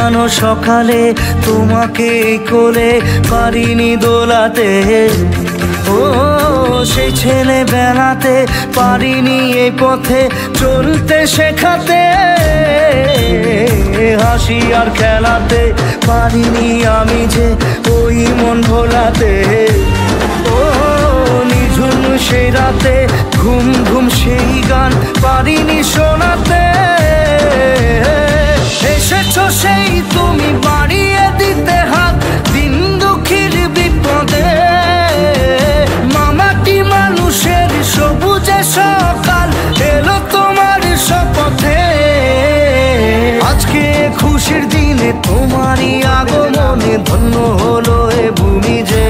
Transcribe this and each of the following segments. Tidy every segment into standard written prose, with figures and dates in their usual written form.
সাজানো সকালে তোমাকে কোলে পারিনি দোলাতে, ও সেই ছেলে বেলাতে পারিনি এই পথে চলতে শেখাতে, হাসি আর খেলাতে পারিনি আমি যে ওই মন ভোলাতে, ও নিঝুম সেই রাতে ঘুম ঘুম সেই গান পারিনি শোনাতে। এসেছো সেই তুমি বাড়িয়ে দিতে হাত দিন দুঃখীর বিপদে, মামাটি মানুষের সবুজে সকাল এলো তোমার শপথে। আজকে খুশির দিনে তোমারই আগমনে ধন্য হলো এ ভূমি যে,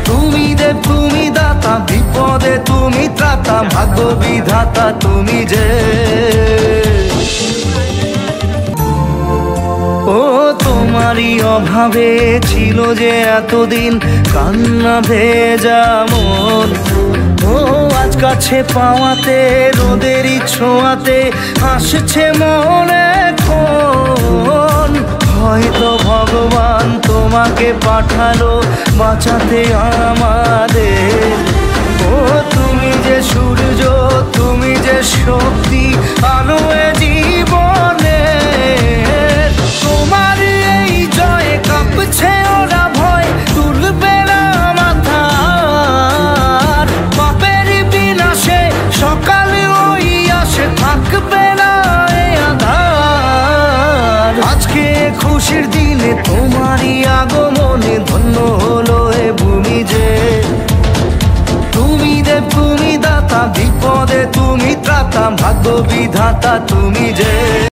তুমি দেব তুমি দাতা বিপদে তুমি ত্রাতা, ভাগ্য বিধাতা তুমি যে। ও তোমারই অভাবে ছিল যে এতদিন কান্না ভেজা মন, ও আজ কাছে পাওয়াতে রোদেরই ছোঁয়াতে আসছে মনে কোন। হয়তো ভগবান তোমাকে পাঠালো বাঁচাতে আমাদের, ও তুমি যে সূর্য তুমি যে শক্তি আলো এ জীবনে। তোমার এই জয় কাঁপছে ওরা ভয় তুলবে না মাথা, পাপের বিনাশে সকালে ওই আসে থাকবে না এই আধার। আজকে খুশির দিনে তোমারই আগমনে ধন্য হলো এ ভূমি যে, তুমি দেব তুমি দাতা বিপদে তুমি ত্রাতা, ভাগ্য বিধাতা তুমি যে।